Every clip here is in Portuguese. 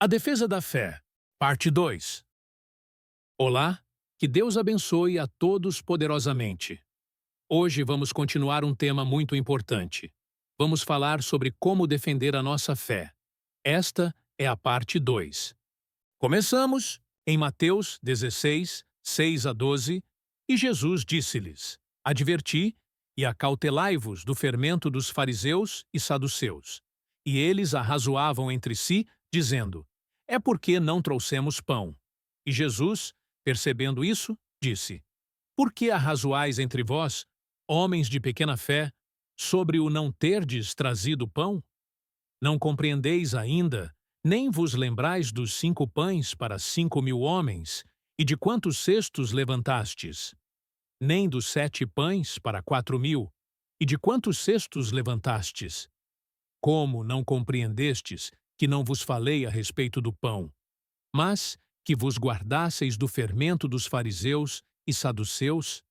A defesa da fé, parte 2. Olá, que Deus abençoe a todos poderosamente. Hoje vamos continuar um tema muito importante. Vamos falar sobre como defender a nossa fé. Esta é a parte 2. Começamos em Mateus 16, 6 a 12, e Jesus disse-lhes: Adverti e acautelai-vos do fermento dos fariseus e saduceus. E eles arrazoavam entre si, dizendo: É porque não trouxemos pão. E Jesus, percebendo isso, disse: Por que arrazoais entre vós, homens de pequena fé, sobre o não terdes trazido pão? Não compreendeis ainda, nem vos lembrais dos 5 pães para 5.000 homens, e de quantos cestos levantastes? Nem dos 7 pães para 4.000, e de quantos cestos levantastes? Como não compreendestes que não vos falei a respeito do pão, mas que vos guardasseis do fermento dos fariseus e saduceus?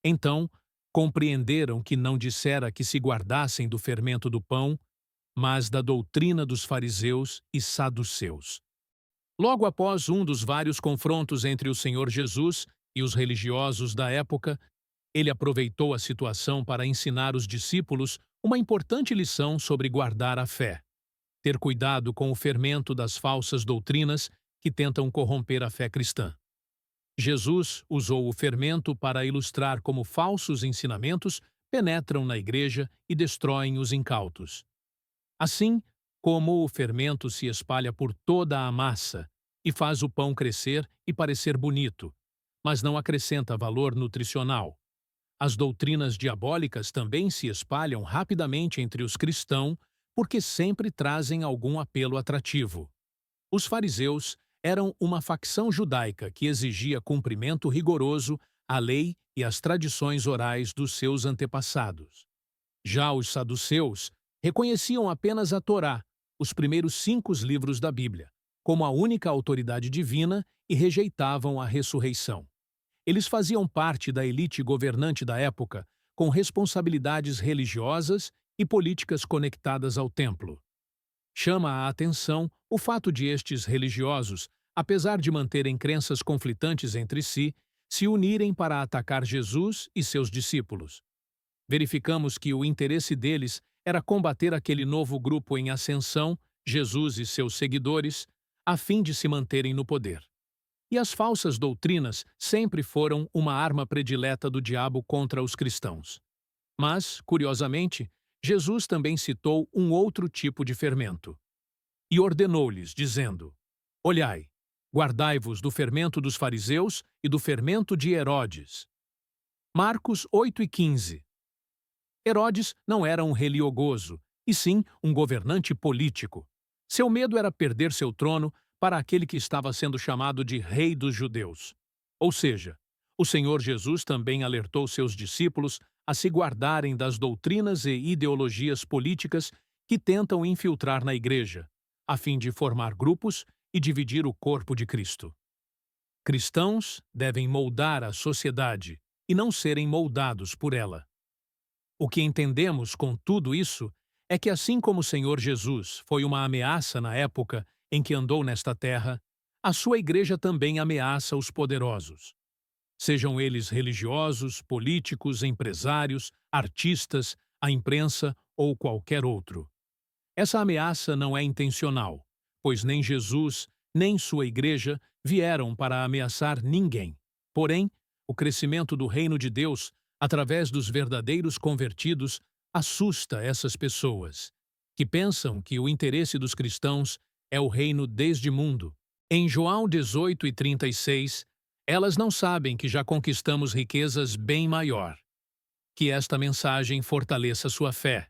Então compreenderam que não dissera que se guardassem do fermento do pão, mas da doutrina dos fariseus e saduceus. Logo após um dos vários confrontos entre o Senhor Jesus e os religiosos da época, ele aproveitou a situação para ensinar os discípulos uma importante lição sobre guardar a fé. Ter cuidado com o fermento das falsas doutrinas que tentam corromper a fé cristã. Jesus usou o fermento para ilustrar como falsos ensinamentos penetram na igreja e destroem os incautos. Assim como o fermento se espalha por toda a massa e faz o pão crescer e parecer bonito, mas não acrescenta valor nutricional. As doutrinas diabólicas também se espalham rapidamente entre os cristãos porque sempre trazem algum apelo atrativo. Os fariseus eram uma facção judaica que exigia cumprimento rigoroso à lei e às tradições orais dos seus antepassados. Já os saduceus reconheciam apenas a Torá, os primeiros 5 livros da Bíblia, como a única autoridade divina e rejeitavam a ressurreição. Eles faziam parte da elite governante da época, com responsabilidades religiosas e políticas conectadas ao templo. Chama a atenção o fato de estes religiosos, apesar de manterem crenças conflitantes entre si, se unirem para atacar Jesus e seus discípulos. Verificamos que o interesse deles era combater aquele novo grupo em ascensão, Jesus e seus seguidores, a fim de se manterem no poder. E as falsas doutrinas sempre foram uma arma predileta do diabo contra os cristãos. Mas, curiosamente, Jesus também citou um outro tipo de fermento. E ordenou-lhes, dizendo: Olhai, guardai-vos do fermento dos fariseus e do fermento de Herodes. Marcos 8:15. Herodes não era um reliogoso, e sim um governante político. Seu medo era perder seu trono para aquele que estava sendo chamado de Rei dos Judeus. Ou seja, o Senhor Jesus também alertou seus discípulos a se guardarem das doutrinas e ideologias políticas que tentam infiltrar na igreja, a fim de formar grupos e dividir o corpo de Cristo. Cristãos devem moldar a sociedade e não serem moldados por ela. O que entendemos com tudo isso é que, assim como o Senhor Jesus foi uma ameaça na época em que andou nesta terra, a sua igreja também ameaça os poderosos. Sejam eles religiosos, políticos, empresários, artistas, a imprensa ou qualquer outro. Essa ameaça não é intencional, pois nem Jesus, nem sua igreja vieram para ameaçar ninguém. Porém, o crescimento do reino de Deus, através dos verdadeiros convertidos, assusta essas pessoas, que pensam que o interesse dos cristãos é o reino deste mundo. Em João 18:36, elas não sabem que já conquistamos riquezas bem maior. Que esta mensagem fortaleça sua fé.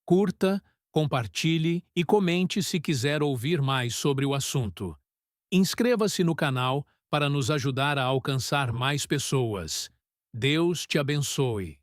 Curta, compartilhe e comente se quiser ouvir mais sobre o assunto. Inscreva-se no canal para nos ajudar a alcançar mais pessoas. Deus te abençoe.